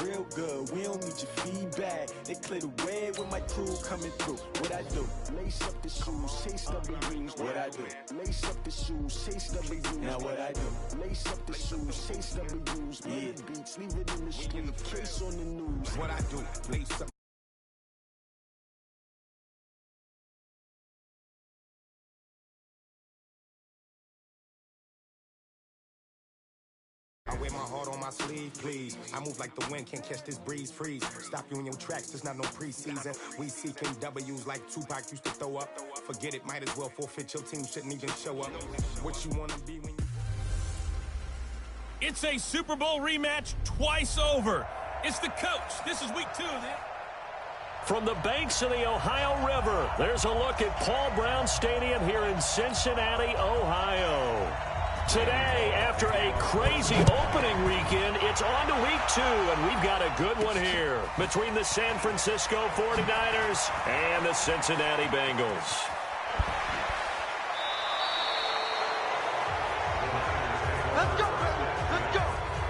real good. We don't need your feedback. They clear the way with my crew coming through. What I do? Lace up the shoes, chase W's. What I do? Lace up the shoes, chase W's. Now what I do? Lace up the shoes, chase W's. Yeah, beats, leave it in the street, case on the news. What I do? Lace up. I wear my heart on my sleeve, please. I move like the wind, can't catch this breeze, freeze. Stop you in your tracks, there's not no preseason. We seeking W's like Tupac used to throw up. Forget it, might as well forfeit, your team shouldn't even show up. What you wanna be when you... It's a Super Bowl rematch twice over. It's the coach. This is week 2. From the banks of the Ohio River, there's a look at Paul Brown Stadium here in Cincinnati, Ohio. Today, after a crazy opening weekend, it's on to week 2, and we've got a good one here between the San Francisco 49ers and the Cincinnati Bengals.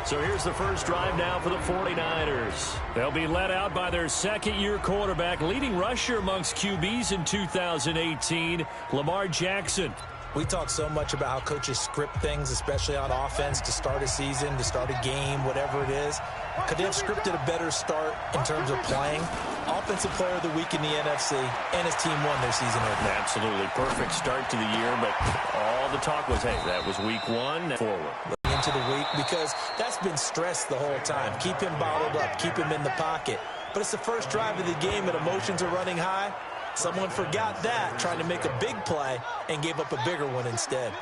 So here's the first drive now for the 49ers. They'll be led out by their second-year quarterback, leading rusher amongst QBs in 2018, Lamar Jackson. We talk so much about how coaches script things, especially on offense, to start a season, to start a game, whatever it is. Could they have scripted a better start in terms of playing? Offensive player of the week in the NFC, and his team won their season opener. Absolutely perfect start to the year, but all the talk was, hey, that was week 1, forward. Into the week, because that's been stressed the whole time. Keep him bottled up, keep him in the pocket. But it's the first drive of the game and emotions are running high. Someone forgot that, trying to make a big play, and gave up a bigger one instead.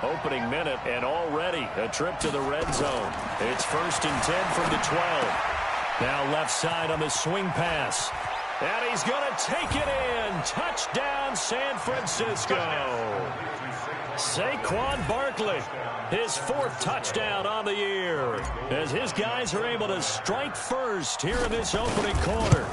Opening minute, and already a trip to the red zone. It's 1st and 10 from the 12. Now left side on the swing pass. And he's going to take it in. Touchdown, San Francisco. Saquon Barkley, his 4th touchdown on the year, as his guys are able to strike first here in this opening quarter.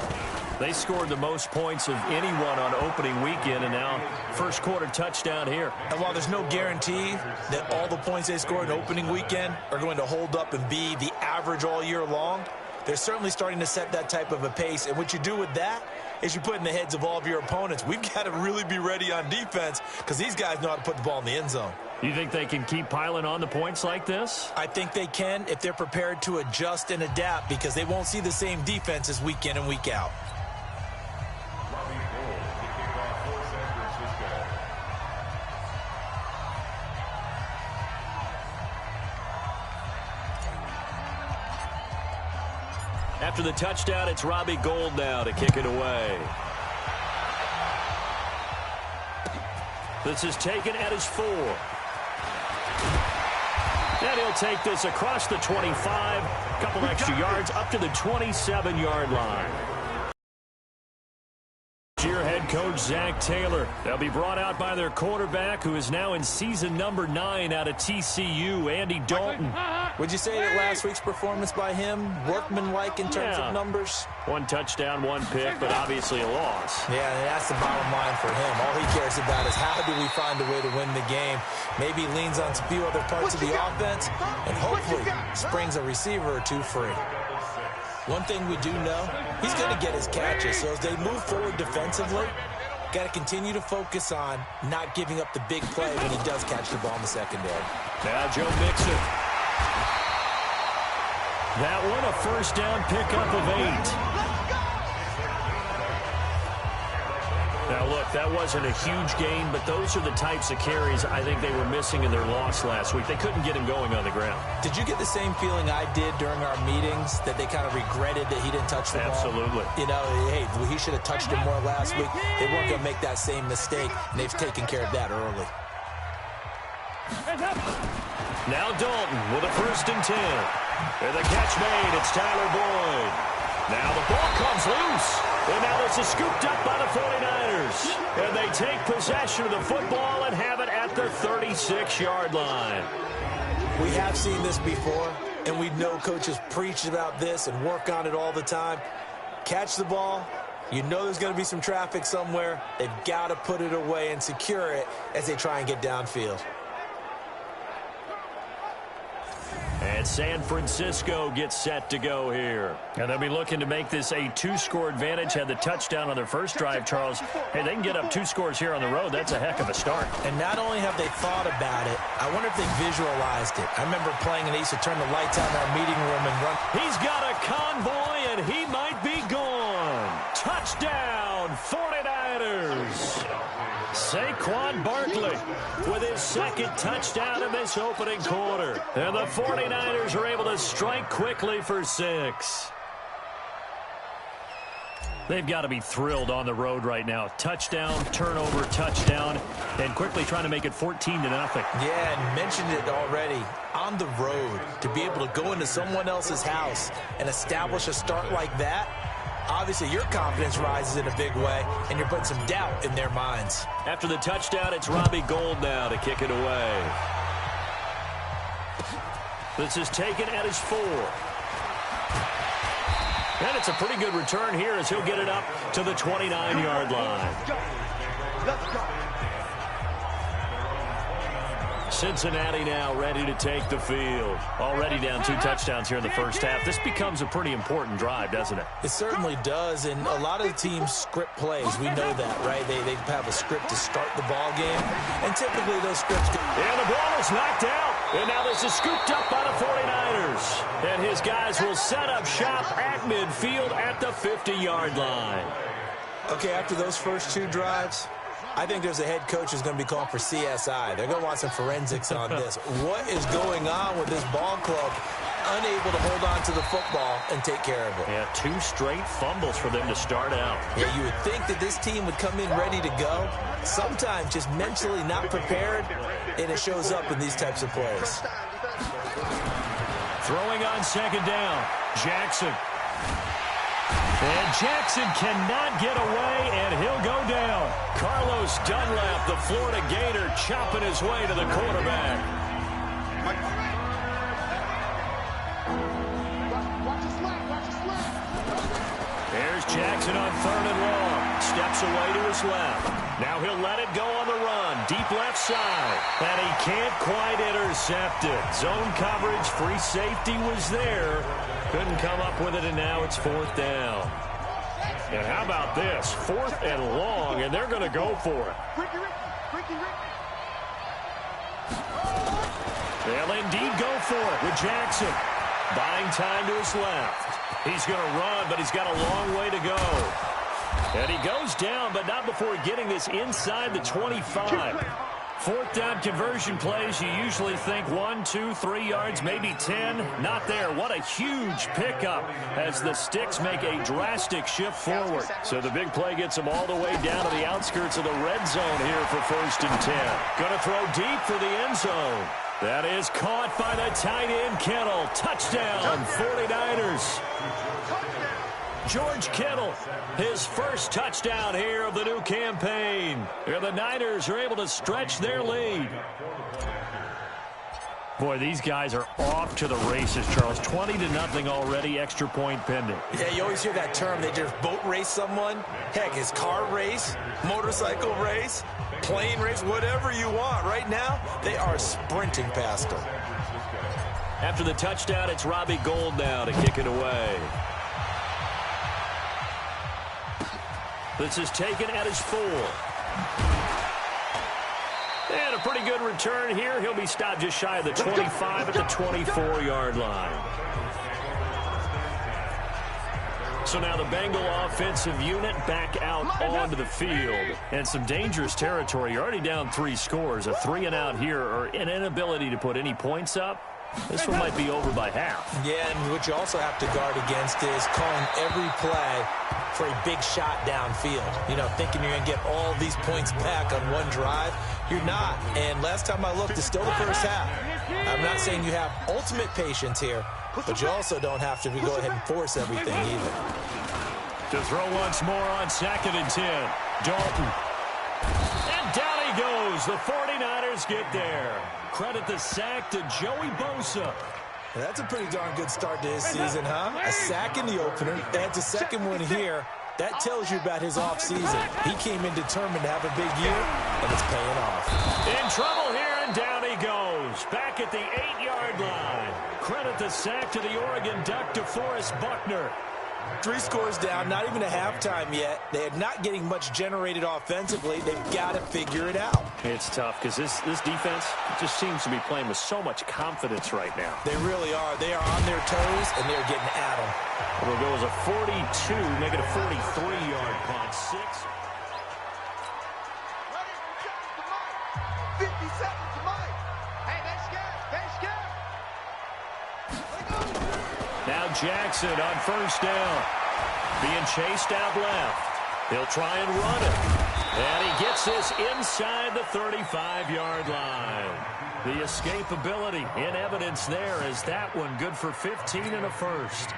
They scored the most points of anyone on opening weekend, and now first quarter touchdown here. And while there's no guarantee that all the points they scored in opening weekend are going to hold up and be the average all year long, they're certainly starting to set that type of a pace. And what you do with that is you put in the heads of all of your opponents, we've got to really be ready on defense because these guys know how to put the ball in the end zone. You think they can keep piling on the points like this? I think they can if they're prepared to adjust and adapt, because they won't see the same defenses week in and week out. After the touchdown, it's Robbie Gould now to kick it away. This is taken at his 4. And he'll take this across the 25, a couple extra yards up to the 27-yard line. Your head coach, Zach Taylor. They'll be brought out by their quarterback, who is now in season number 9 out of TCU, Andy Dalton. Would you say that last week's performance by him, workmanlike in terms of numbers? 1 touchdown, 1 pick, but obviously a loss. Yeah, and that's the bottom line for him. All he cares about is how do we find a way to win the game. Maybe leans on a few other parts of the offense, and hopefully springs a receiver or 2 free. One thing we do know, he's going to get his catches. So as they move forward defensively, got to continue to focus on not giving up the big play when he does catch the ball in the secondary. Now Joe Mixon. That one a first down pickup of 8. Now, look, that wasn't a huge gain, but those are the types of carries I think they were missing in their loss last week. They couldn't get him going on the ground. Did you get the same feeling I did during our meetings, that they kind of regretted that he didn't touch the ball? Absolutely. You know, hey, he should have touched it more last week. They weren't going to make that same mistake, and they've taken care of that early. Now Dalton with a 1st and 10. And the catch made. It's Tyler Boyd. Now the ball comes loose. And now this is scooped up by the 49ers. And they take possession of the football and have it at the 36-yard line. We have seen this before, and we know coaches preach about this and work on it all the time. Catch the ball. You know there's going to be some traffic somewhere. They've got to put it away and secure it as they try and get downfield. And And San Francisco gets set to go here. And they'll be looking to make this a 2-score advantage. Had the touchdown on their first drive, Charles. Hey, they can get up 2 scores here on the road. That's a heck of a start. And not only have they thought about it, I wonder if they visualized it. I remember playing and they used to turn the lights out in our meeting room and run. He's got a convoy, and he might be gone. Touchdown, 49ers. Saquon Barkley with his second touchdown in this opening quarter. And the 49ers are able to strike quickly for 6. They've got to be thrilled on the road right now. Touchdown, turnover, touchdown, and quickly trying to make it 14-0. Yeah, and mentioned it already. On the road, to be able to go into someone else's house and establish a start like that, obviously your confidence rises in a big way, and you're putting some doubt in their minds. After the touchdown, it's Robbie Gould now to kick it away. This is taken at his 4. And it's a pretty good return here as he'll get it up to the 29-yard line. Let's go. Cincinnati now ready to take the field. Already down 2 touchdowns here in the first half. This becomes a pretty important drive, doesn't it? It certainly does, and a lot of the teams script plays. We know that, right? They have a script to start the ball game, and typically those scripts go. And the ball is knocked out. And now this is scooped up by the 49ers. And his guys will set up shop at midfield at the 50-yard line. Okay, after those first 2 drives, I think there's a head coach who's going to be calling for CSI. They're going to want some forensics on this. What is going on with this ball club? Unable to hold on to the football and take care of it. Yeah, 2 straight fumbles for them to start out. Yeah, you would think that this team would come in ready to go. Sometimes just mentally not prepared, and it shows up in these types of plays. Throwing on second down, Jackson. And Jackson cannot get away, and he'll go down. Carlos Dunlap, the Florida Gator, chopping his way to the quarterback. There's Jackson on 3rd and long. Steps away to his left. Now he'll let it go on the run. Deep left side. And he can't quite intercept it. Zone coverage, free safety was there. Couldn't come up with it, and now it's 4th down. And how about this? 4th and long, and they're going to go for it. They'll indeed go for it with Jackson. Buying time to his left. He's going to run, but he's got a long way to go. And he goes down, but not before getting this inside the 25. 4th down conversion plays, you usually think 1, 2, 3 yards, maybe 10. Not there. What a huge pickup as the Sticks make a drastic shift forward. So the big play gets them all the way down to the outskirts of the red zone here for 1st and 10. Going to throw deep for the end zone. That is caught by the tight end, Kittle. Touchdown, 49ers. George Kittle, his first touchdown here of the new campaign. And the Niners are able to stretch their lead. Boy, these guys are off to the races, Charles. 20-0 already, extra point pending. Yeah, you always hear that term. They just boat race someone. Heck, it's car race, motorcycle race, plane race, whatever you want. Right now, they are sprinting past them. After the touchdown, it's Robbie Gould now to kick it away. This is taken at his 4. And a pretty good return here. He'll be stopped just shy of the 25 at the 24-yard line. So now the Bengal offensive unit back out onto the field. And some dangerous territory. You're already down 3 scores. A 3-and-out here or an inability to put any points up. This one might be over by half. Yeah, and what you also have to guard against is calling every play for a big shot downfield. You know, thinking you're going to get all these points back on one drive. You're not. And last time I looked, it's still the first half. I'm not saying you have ultimate patience here, but you also don't have to go ahead and force everything either. To throw once more on 2nd and 10. Dalton. And down he goes. The 49ers get there. Credit the sack to Joey Bosa. That's a pretty darn good start to his season, huh? A sack in the opener. Adds a second one here. That tells you about his offseason. He came in determined to have a big year, and it's paying off. In trouble here, and down he goes. Back at the 8-yard line. Credit the sack to the Oregon Duck, DeForest Buckner. 3 scores down, not even a halftime yet. They are not getting much generated offensively. They've got to figure it out. It's tough because this defense just seems to be playing with so much confidence right now. They really are. They are on their toes, and they're getting at them. It'll go as a 42, make it a 43-yard punt. 6. 50 seconds to Mike. Hey, they're scared. Now Jackson on first down. Being chased out left. He'll try and run it. And he gets this inside the 35-yard line. The escapability in evidence there as that one good for 15 and a first.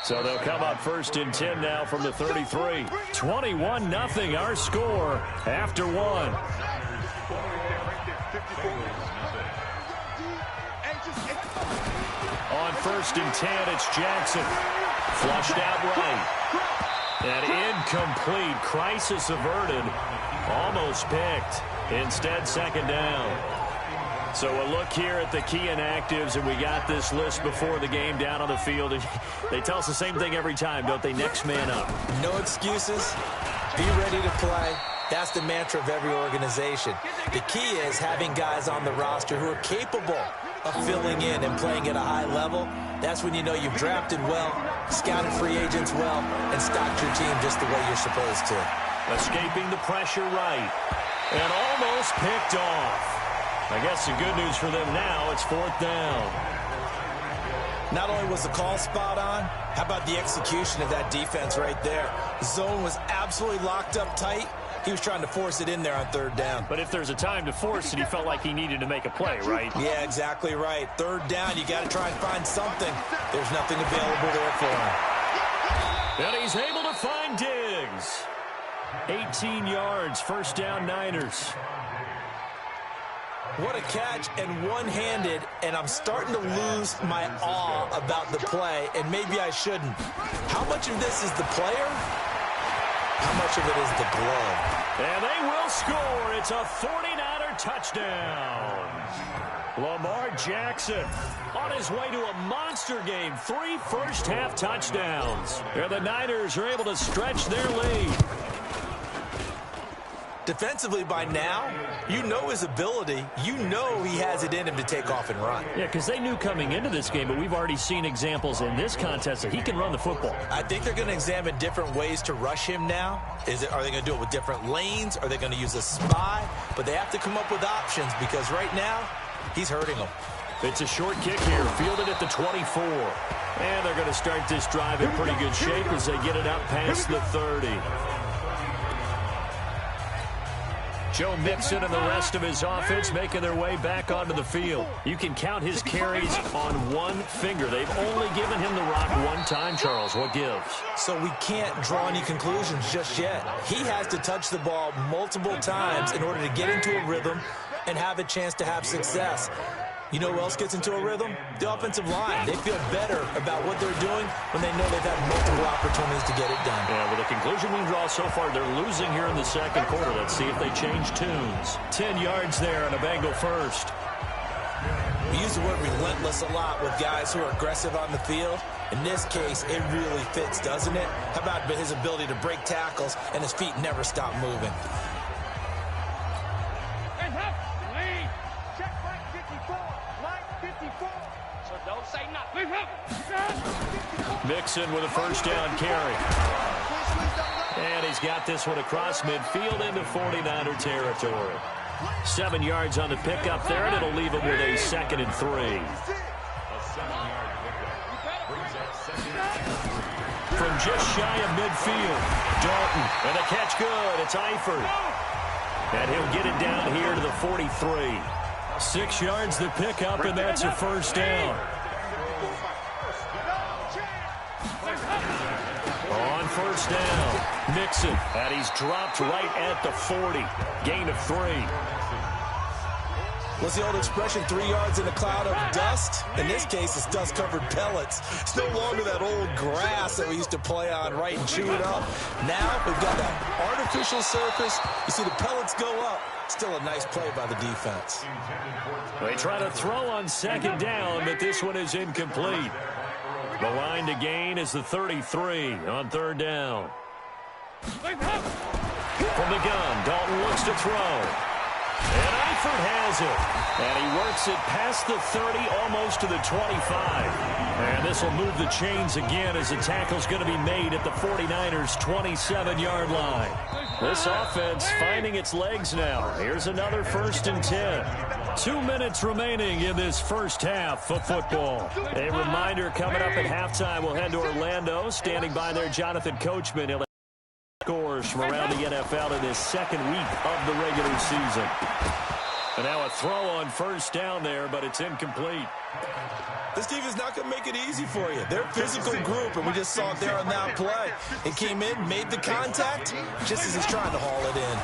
So they'll come up first and 10 now from the 33. 21-0 our score after one. On first and 10, it's Jackson. Flushed out right. And incomplete. Crisis averted. Almost picked. Instead, second down. So a look here at the key inactives, and we got this list before the game down on the field. They tell us the same thing every time, don't they? Next man up. No excuses. Be ready to play. That's the mantra of every organization. The key is having guys on the roster who are capable of filling in and playing at a high level. That's when you know you've drafted well, scouted free agents well, and stocked your team just the way you're supposed to. Escaping the pressure right. And almost picked off. I guess the good news for them now, it's fourth down. Not only was the call spot on, how about the execution of that defense right there? The zone was absolutely locked up tight. He was trying to force it in there on third down. But if there's a time to force it, he felt like he needed to make a play, right? Yeah, exactly right. Third down, you got to try and find something. There's nothing available there for him. And he's able to find Diggs. 18 yards, first down Niners. What a catch, and one-handed, and I'm starting to lose my awe about the play, and maybe I shouldn't. How much of this is the player? How much of it is the glove? And they will score. It's a 49er touchdown. Lamar Jackson on his way to a monster game. 3 first-half touchdowns. And the Niners are able to stretch their lead. Defensively by now, you know his ability. You know he has it in him to take off and run. Yeah, because they knew coming into this game, but we've already seen examples in this contest that he can run the football. I think they're going to examine different ways to rush him now. Are they going to do it with different lanes? Are they going to use a spy? But they have to come up with options because right now, he's hurting them. It's a short kick here, fielded at the 24. And they're going to start this drive in pretty good shape as they get it up past the 30. Joe Mixon and the rest of his offense making their way back onto the field. You can count his carries on one finger. They've only given him the rock one time, Charles. What gives? So we can't draw any conclusions just yet. He has to touch the ball multiple times in order to get into a rhythm and have a chance to have success. You know who else gets into a rhythm? The offensive line. They feel better about what they're doing when they know they've had multiple opportunities to get it done. Yeah, well, the conclusion we draw so far, they're losing here in the second quarter. Let's see if they change tunes. 10 yards there on a Bengal first. We use the word relentless a lot with guys who are aggressive on the field. In this case, it really fits, doesn't it? How about his ability to break tackles and his feet never stop moving? Mixon with a first down carry. And he's got this one across midfield into 49er territory. 7 yards on the pickup there, and it'll leave him with a 2nd and 3. From just shy of midfield, Dalton. And a catch good. It's Eifert. And he'll get it down here to the 43. 6 yards the pickup, and that's a first down. On first down, Mixon, and he's dropped right at the 40. Gain of 3. What's the old expression, 3 yards in a cloud of dust? In this case, it's dust-covered pellets. It's no longer that old grass that we used to play on, right, and chew it up. Now we've got that artificial surface. You see the pellets go up. Still a nice play by the defense. They try to throw on second down, but this one is incomplete. The line to gain is the 33 on third down. From the gun, Dalton looks to throw. And Eifert has it. And he works it past the 30, almost to the 25. And this will move the chains again as the tackle's going to be made at the 49ers' 27-yard line. This offense finding its legs now. Here's another 1st and 10. 2 minutes remaining in this first half of football. A reminder coming up at halftime, we'll head to Orlando. Standing by there, Jonathan Coachman. He'll scores from around the NFL in this second week of the regular season. And now a throw on first down there, but it's incomplete. This team is not going to make it easy for you. They're a physical group, and we just saw it there on that play. It came in, made the contact, just as he's trying to haul it in.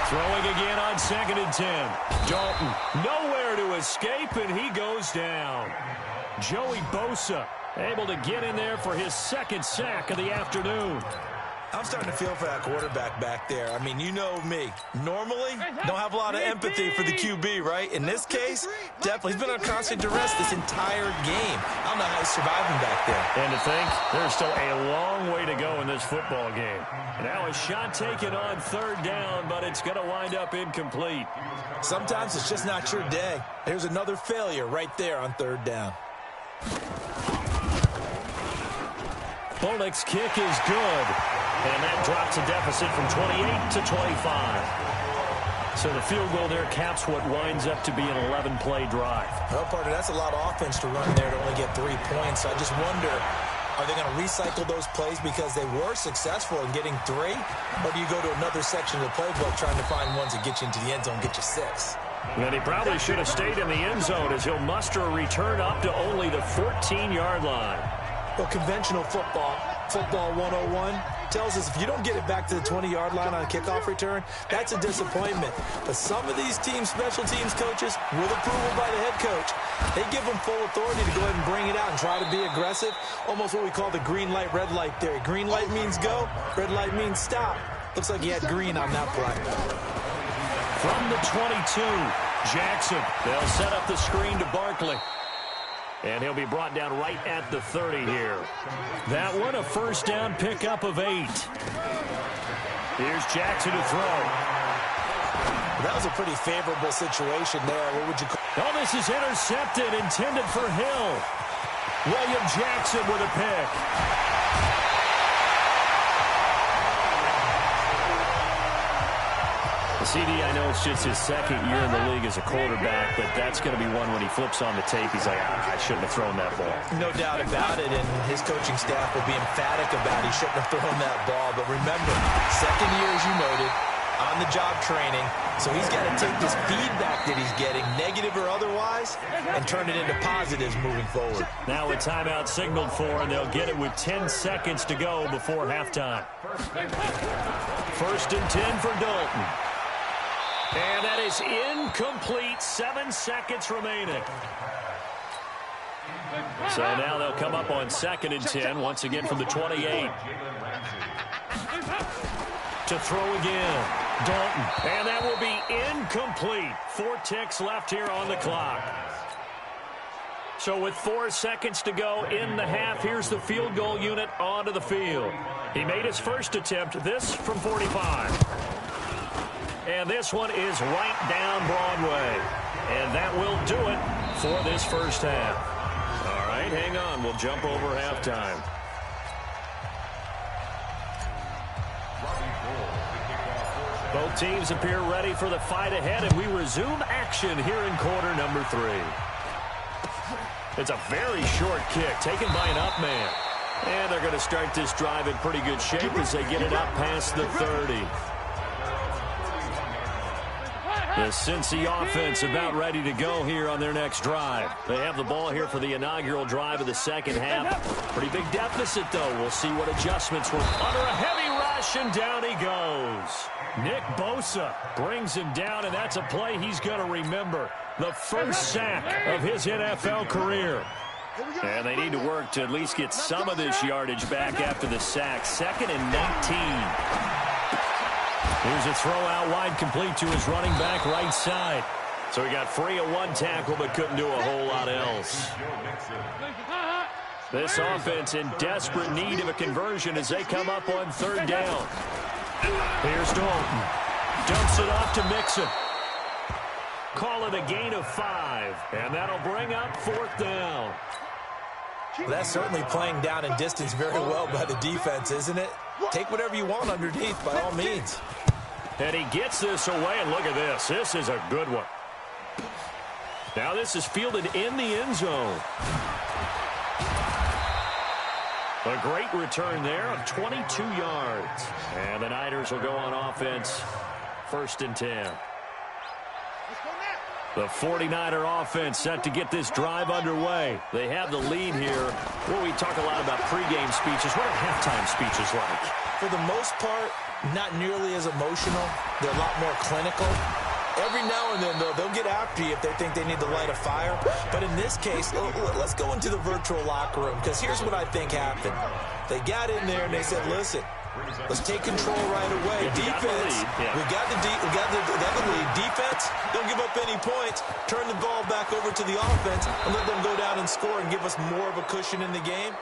Throwing again on 2nd and 10. Dalton nowhere to escape, and he goes down. Joey Bosa able to get in there for his 2nd sack of the afternoon. I'm starting to feel for that quarterback back there. I mean, you know me. Normally, don't have a lot of empathy for the QB, right? In this case, definitely. He's been on constant duress this entire game. I don't know how he's surviving back there. And to think, there's still a long way to go in this football game. Now a shot taken on 3rd down, but it's going to wind up incomplete. Sometimes it's just not your day. There's another failure right there on 3rd down. Bullock's kick is good. And that drops a deficit from 28 to 25. So the field goal there caps what winds up to be an 11-play drive. Well, partner, that's a lot of offense to run there to only get 3 points. I just wonder, are they going to recycle those plays because they were successful in getting 3? Or do you go to another section of the playbook trying to find ones that get you into the end zone, get you 6? And he probably should have stayed in the end zone as he'll muster a return up to only the 14-yard line. Well, conventional football 101, tells us if you don't get it back to the 20-yard line on a kickoff return, that's a disappointment. But some of these teams, special teams coaches, with approval by the head coach, they give them full authority to go ahead and bring it out and try to be aggressive. Almost what we call the green light, red light theory. Green light means go, red light means stop. Looks like he had green on that play. From the 22, Jackson. They'll set up the screen to Barkley. And he'll be brought down right at the 30 here. That one, a 1st down pickup of 8. Here's Jackson to throw. That was a pretty favorable situation there. What would you call it? Oh, this is intercepted, intended for Hill. William Jackson with a pick. CD, I know it's just his 2nd year in the league as a quarterback, but that's going to be one when he flips on the tape. He's like, I shouldn't have thrown that ball. No doubt about it, and his coaching staff will be emphatic about he shouldn't have thrown that ball. But remember, 2nd year, as you noted, on-the-job training, so he's got to take this feedback that he's getting, negative or otherwise, and turn it into positives moving forward. Now a timeout signaled for, and they'll get it with 10 seconds to go before halftime. 1st and 10 for Dalton. And that is incomplete. 7 seconds remaining. So now they'll come up on 2nd and 10, once again from the 28. To throw again. Dalton. And that will be incomplete. 4 ticks left here on the clock. So with 4 seconds to go in the half, here's the field goal unit onto the field. He made his first attempt, this from 45. And this one is right down Broadway. And that will do it for this first half. All right, hang on. We'll jump over halftime. Both teams appear ready for the fight ahead, and we resume action here in quarter number 3. It's a very short kick taken by an up man. And they're going to start this drive in pretty good shape as they get it up past the 30. The Cincy offense about ready to go here on their next drive. They have the ball here for the inaugural drive of the second half. Pretty big deficit, though. We'll see what adjustments were under a heavy rush. rush, and down he goes. Nick Bosa brings him down, and that's a play he's going to remember. The first sack of his NFL career. And they need to work to at least get some of this yardage back after the sack. 2nd and 19. Here's a throw out wide, complete to his running back right side. So he got free of one tackle but couldn't do a whole lot else. This offense in desperate need of a conversion as they come up on 3rd down. Here's Dalton. Dumps it off to Mixon. Call it a gain of 5. And that'll bring up 4th down. Well, that's certainly playing down in distance very well by the defense, isn't it? Take whatever you want underneath by all means. And he gets this away, and look at this. This is a good one. Now this is fielded in the end zone. A great return there of 22 yards. And the Niners will go on offense. 1st and 10. The 49er offense set to get this drive underway. They have the lead here. Well, we talk a lot about pregame speeches. What are halftime speeches like? For the most part, not nearly as emotional. They're a lot more clinical. Every now and then, though, they'll get after you if they think they need to light a fire. But in this case, let's go into the virtual locker room, because here's what I think happened. They got in there and they said, listen, let's take control right away. Defense, we got the lead. Defense, don't give up any points. Turn the ball back over to the offense and let them go down and score and give us more of a cushion in the game.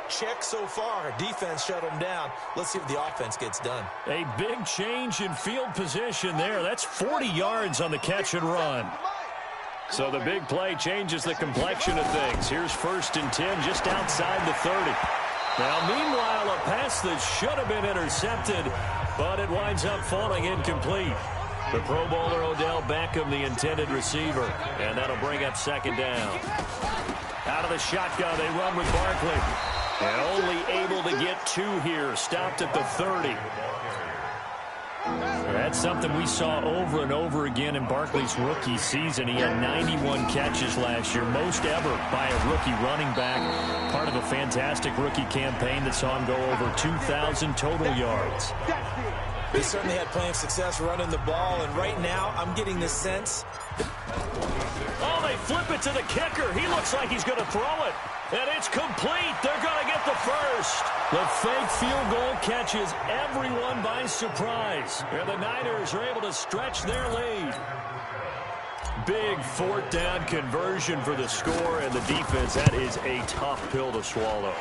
Check so far. Defense shut them down. Let's see if the offense gets done. A big change in field position there. That's 40 yards on the catch and run. So the big play changes the complexion of things. Here's 1st and 10 just outside the 30. Now, meanwhile, a pass that should have been intercepted, but it winds up falling incomplete. The Pro Bowler Odell Beckham, the intended receiver, and that'll bring up 2nd down. Out of the shotgun, they run with Barkley. And only able to get 2 here. Stopped at the 30. That's something we saw over and over again in Barkley's rookie season. He had 91 catches last year, most ever by a rookie running back. Part of a fantastic rookie campaign that saw him go over 2,000 total yards. He certainly had plenty of success running the ball, and right now I'm getting the sense. Oh, they flip it to the kicker. He looks like he's going to throw it. And it's complete. They're going to get the first. The fake field goal catches everyone by surprise. And the Niners are able to stretch their lead. Big 4th down conversion for the score, and the defense, that is a tough pill to swallow.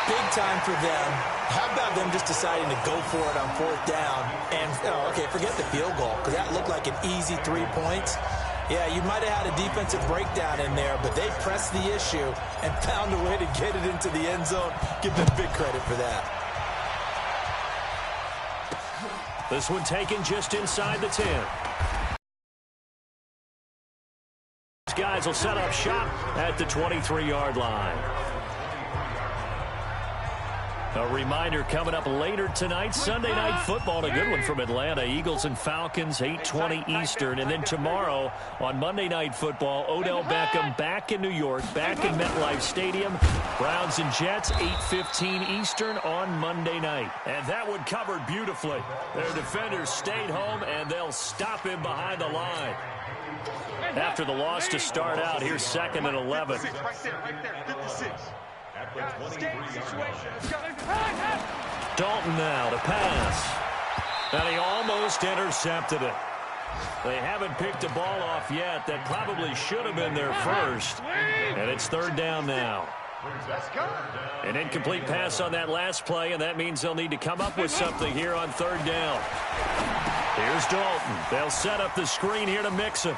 Big time for them. How about them just deciding to go for it on 4th down? And, okay, forget the field goal, because that looked like an easy 3 points. Yeah, you might have had a defensive breakdown in there, but they pressed the issue and found a way to get it into the end zone. Give them big credit for that. This one taken just inside the 10. These guys will set up shop at the 23-yard line. A reminder coming up later tonight, Sunday Night Football, a good one from Atlanta. Eagles and Falcons, 8:20 Eastern. And then tomorrow on Monday Night Football, Odell Beckham back in New York, back in MetLife Stadium. Browns and Jets, 8:15 Eastern on Monday night. And that one covered beautifully. Their defenders stayed home, and they'll stop him behind the line. After the loss to start out, here's 2nd and 11. Right there, 56. Dalton now to pass. And he almost intercepted it. They haven't picked a ball off yet. That probably should have been their first. And it's 3rd down now. An incomplete pass on that last play, and that means they'll need to come up with something here on 3rd down. Here's Dalton. They'll set up the screen here to Mixon.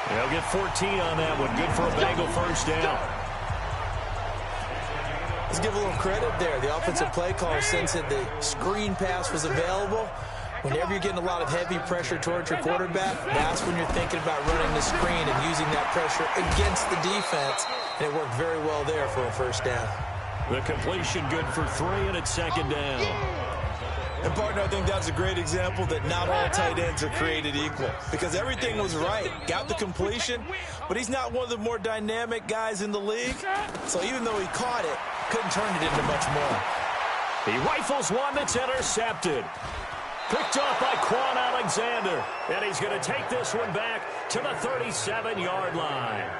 They'll get 14 on that one. Good for a Bengal first down. Let's give a little credit there. The offensive play caller sensed that the screen pass was available. Whenever you're getting a lot of heavy pressure towards your quarterback, that's when you're thinking about running the screen and using that pressure against the defense. And it worked very well there for a first down. The completion good for 3, and it's 2nd down. And, partner, I think that's a great example that not all tight ends are created equal, because everything was right. Got the completion, but he's not one of the more dynamic guys in the league. So even though he caught it, couldn't turn it into much more. He rifles one that's intercepted. Picked off by Quan Alexander. And he's going to take this one back to the 37-yard line.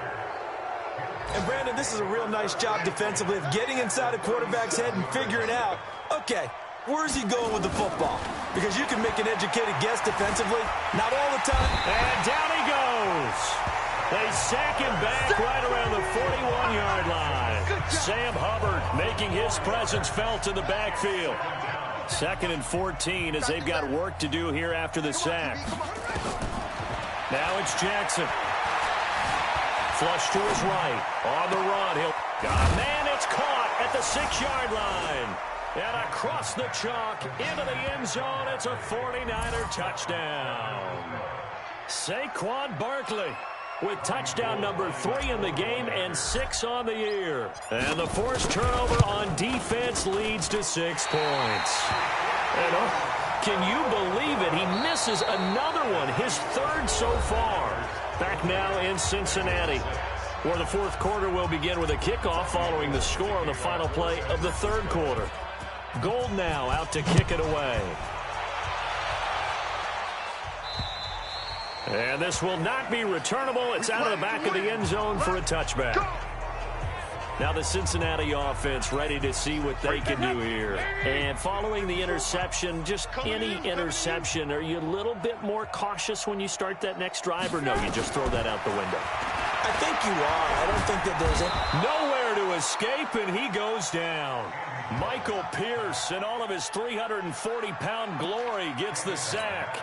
And, Brandon, this is a real nice job defensively of getting inside a quarterback's head and figuring out, okay, where's he going with the football? Because you can make an educated guess defensively, not all the time. And down he goes. They sack him back right around the 41-yard line. Sam Hubbard making his presence felt in the backfield. 2nd and 14 as they've got work to do here after the sack. Now it's Jackson. Flush to his right. On the run. Man, it's caught at the 6-yard line. And across the chalk into the end zone. It's a 49er touchdown. Saquon Barkley with touchdown number 3 in the game and 6 on the year. And the forced turnover on defense leads to 6 points. And can you believe it? He misses another one, his 3rd so far. Back now in Cincinnati, where the 4th quarter will begin with a kickoff following the score on the final play of the 3rd quarter. Gold now out to kick it away. And this will not be returnable. It's out of the back of the end zone for a touchback. Now the Cincinnati offense ready to see what they can do here. And following the interception, just any interception, are you a little bit more cautious when you start that next drive, or no, you just throw that out the window? I think you are. I don't think that there's nowhere to escape, and he goes down. Michael Pierce, in all of his 340-pound glory, gets the sack.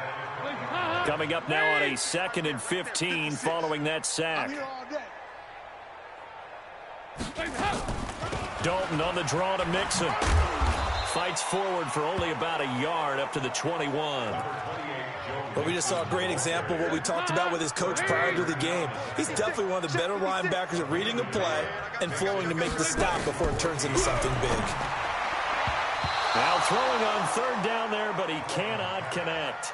Coming up now on a 2nd and 15 following that sack. Dalton on the draw to Mixon. Fights forward for only about a yard up to the 21. But we just saw a great example of what we talked about with his coach prior to the game. He's definitely one of the better linebackers at reading a play and flowing to make the stop before it turns into something big. Now throwing on 3rd down there, but he cannot connect.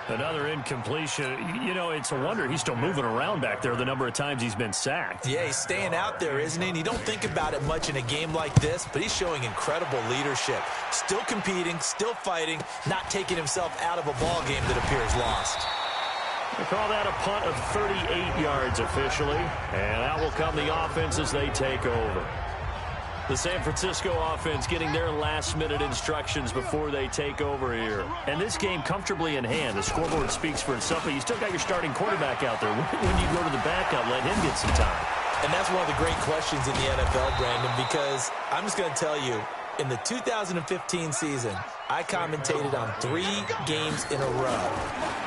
Another incompletion. You know, it's a wonder he's still moving around back there the number of times he's been sacked. Yeah, he's staying out there, isn't he? And you don't think about it much in a game like this, but he's showing incredible leadership. Still competing, still fighting, not taking himself out of a ball game that appears lost. They call that a punt of 38 yards officially. And out will come the offense as they take over. The San Francisco offense getting their last-minute instructions before they take over here. And this game comfortably in hand. The scoreboard speaks for itself, but you still got your starting quarterback out there. When you go to the backup, let him get some time. And that's one of the great questions in the NFL, Brandon, because I'm just going to tell you, in the 2015 season, I commentated on 3 games in a row.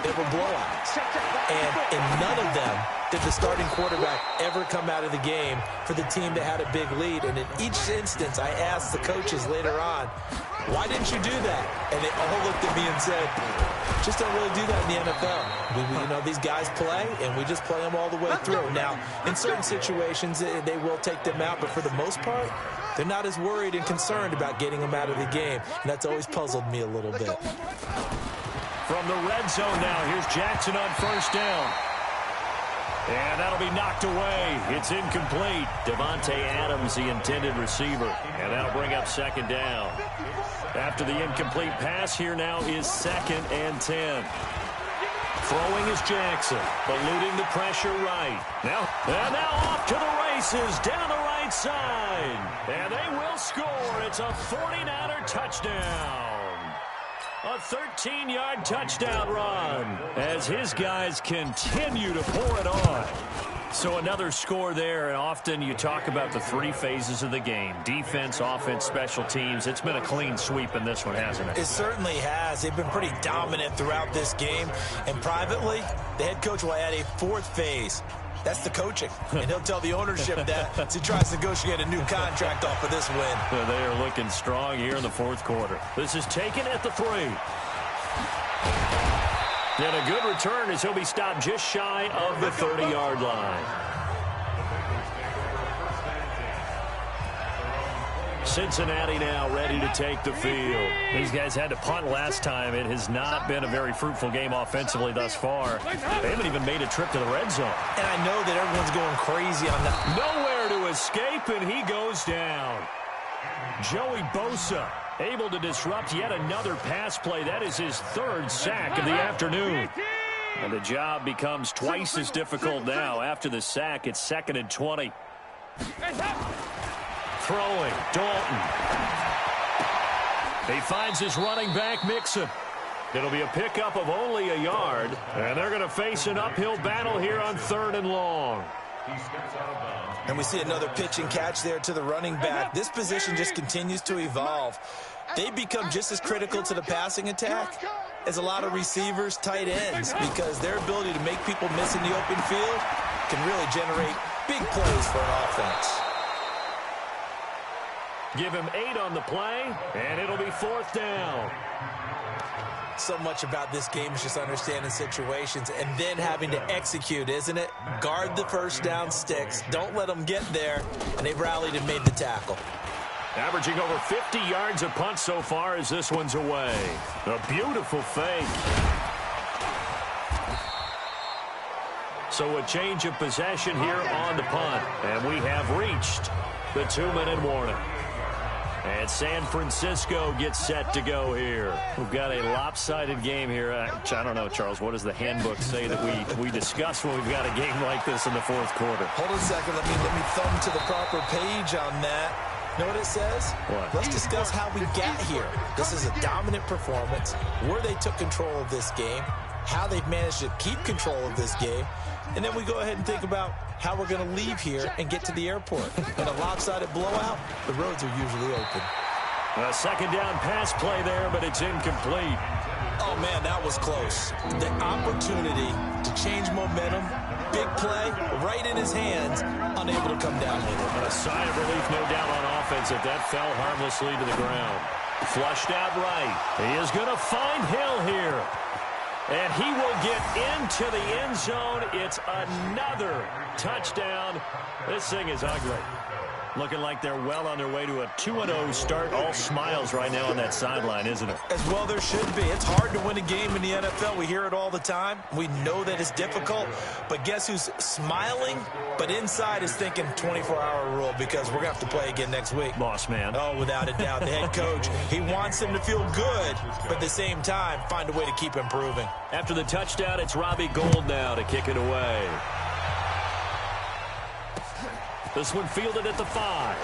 They were blowouts. And in none of them did the starting quarterback ever come out of the game for the team that had a big lead. And in each instance, I asked the coaches later on, why didn't you do that? And they all looked at me and said, just don't really do that in the NFL. You know, these guys play, and we just play them all the way through. Now, in certain situations, they will take them out, but for the most part, they're not as worried and concerned about getting them out of the game. And that's always puzzled me a little bit. From the red zone now, here's Jackson on 1st down. And that'll be knocked away. It's incomplete. Devontae Adams, the intended receiver. And that'll bring up 2nd down. After the incomplete pass, here now is 2nd and 10. Throwing is Jackson, eluding the pressure right. Now off to the races, down the right side. And they will score. It's a 49er touchdown. A 13-yard touchdown run as his guys continue to pour it on. So another score there, and often you talk about the 3 phases of the game. Defense, offense, special teams. It's been a clean sweep in this one, hasn't it? It certainly has. They've been pretty dominant throughout this game. And privately, the head coach will add a 4th phase. That's the coaching. And he'll tell the ownership that as he tries to negotiate a new contract off of this win. They are looking strong here in the 4th quarter. This is taken at the 3. And a good return as he'll be stopped just shy of the 30-yard line. Cincinnati now ready to take the field. These guys had to punt last time. It has not been a very fruitful game offensively thus far. They haven't even made a trip to the red zone. And I know that everyone's going crazy on that. Nowhere to escape, and he goes down. Joey Bosa able to disrupt yet another pass play. That is his third sack of the afternoon. And the job becomes twice as difficult now. After the sack, it's 2nd and 20. Throwing, Dalton. He finds his running back, Mixon. It'll be a pickup of only a yard, and they're going to face an uphill battle here on 3rd and long. And we see another pitch and catch there to the running back. This position just continues to evolve. They become just as critical to the passing attack as a lot of receivers, tight ends, because their ability to make people miss in the open field can really generate big plays for an offense. Give him 8 on the play, and it'll be 4th down. So much about this game is just understanding situations and then having to execute, isn't it? Guard the first down sticks. Don't let them get there. And they've rallied and made the tackle. Averaging over 50 yards a punt so far as this one's away. A beautiful fake. So a change of possession here on the punt. And we have reached the 2-minute warning. And San Francisco gets set to go here. We've got a lopsided game here. I don't know, Charles, what does the handbook say that we discuss when we've got a game like this in the 4th quarter? Hold on a second. Let me thumb to the proper page on that. Know what it says? What? Let's discuss how we got here. This is a dominant performance, where they took control of this game, how they've managed to keep control of this game, and then we go ahead and think about how we're going to leave here and get to the airport. In a lopsided blowout, the roads are usually open. A 2nd down pass play there, but it's incomplete. Oh, man, that was close. The opportunity to change momentum, big play, right in his hands, unable to come down with it. A sigh of relief, no doubt, on offense if that fell harmlessly to the ground. Flushed out right. He is going to find Hill here. And he will get into the end zone. It's another touchdown. This thing is ugly. Looking like they're well on their way to a 2-0 start. All smiles right now on that sideline, isn't it? As well there should be. It's hard to win a game in the NFL. We hear it all the time. We know that it's difficult. But guess who's smiling, but inside is thinking 24-hour rule, because we're going to have to play again next week. Boss man. Oh, without a doubt. The head coach, he wants them to feel good, but at the same time, find a way to keep improving. After the touchdown, it's Robbie Gould now to kick it away. This one fielded at the 5.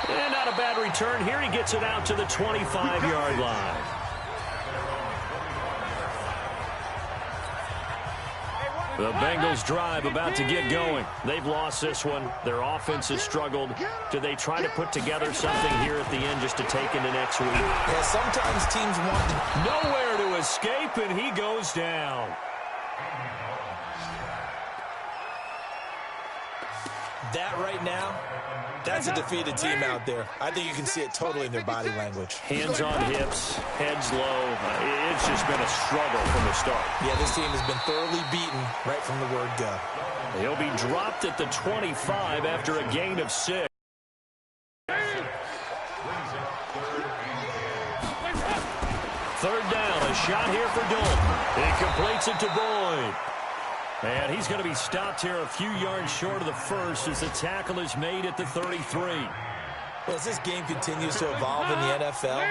And not a bad return here. He gets it out to the 25-yard line. The Bengals drive about to get going. They've lost this one. Their offense has struggled. Do they try to put together something here at the end just to take into next week? Yeah, sometimes teams want nowhere to escape, and he goes down. That right now, that's a defeated team out there. I think you can see it totally in their body language. Hands on hips, heads low. It's just been a struggle from the start. Yeah, this team has been thoroughly beaten right from the word go. He'll be dropped at the 25 after a gain of 6. Third down, a shot here for Dalton. He completes it to Boyd. And he's going to be stopped here a few yards short of the first as the tackle is made at the 33. Well, as this game continues to evolve in the NFL,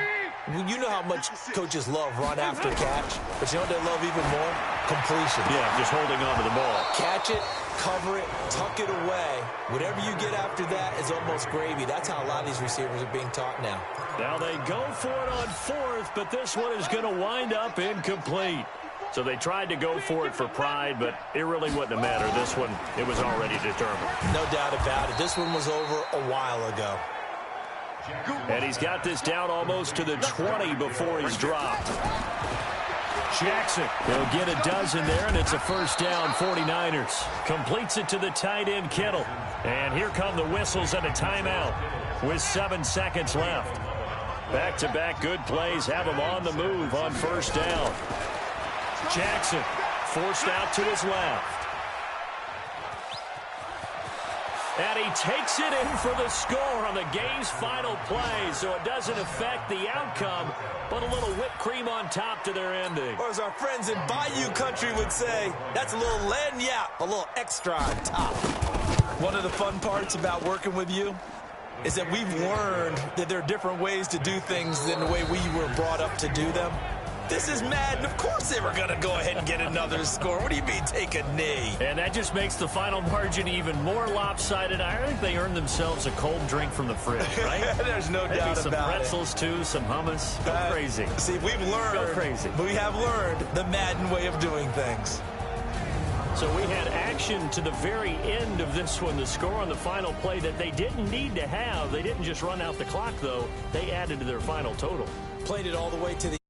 you know how much coaches love run after catch, but you know what they love even more? Completion. Yeah, just holding on to the ball. Catch it, cover it, tuck it away. Whatever you get after that is almost gravy. That's how a lot of these receivers are being taught now. Now they go for it on 4th, but this one is going to wind up incomplete. So they tried to go for it for pride, but it really wouldn't have mattered. This one, it was already determined. No doubt about it. This one was over a while ago. And he's got this down almost to the 20 before he's dropped. Jackson, he'll get a dozen there, and it's a first down, 49ers. Completes it to the tight end, Kittle. And here come the whistles and a timeout with 7 seconds left. Back-to-back good plays have him on the move on first down. Jackson forced out to his left. And he takes it in for the score on the game's final play, so it doesn't affect the outcome, but a little whipped cream on top to their ending. Or as our friends in Bayou Country would say, that's a little lagniappe, a little extra on top. One of the fun parts about working with you is that we've learned that there are different ways to do things than the way we were brought up to do them. This is Madden. Of course they were going to go ahead and get another score. What do you mean take a knee? And that just makes the final margin even more lopsided. I think they earned themselves a cold drink from the fridge, right? There's no doubt Maybe some about pretzels, too, some hummus. Go crazy. See, we've learned. Go crazy. We have learned the Madden way of doing things. So we had action to the very end of this one. The score on the final play that they didn't need to have. They didn't just run out the clock, though. They added to their final total. Played it all the way to the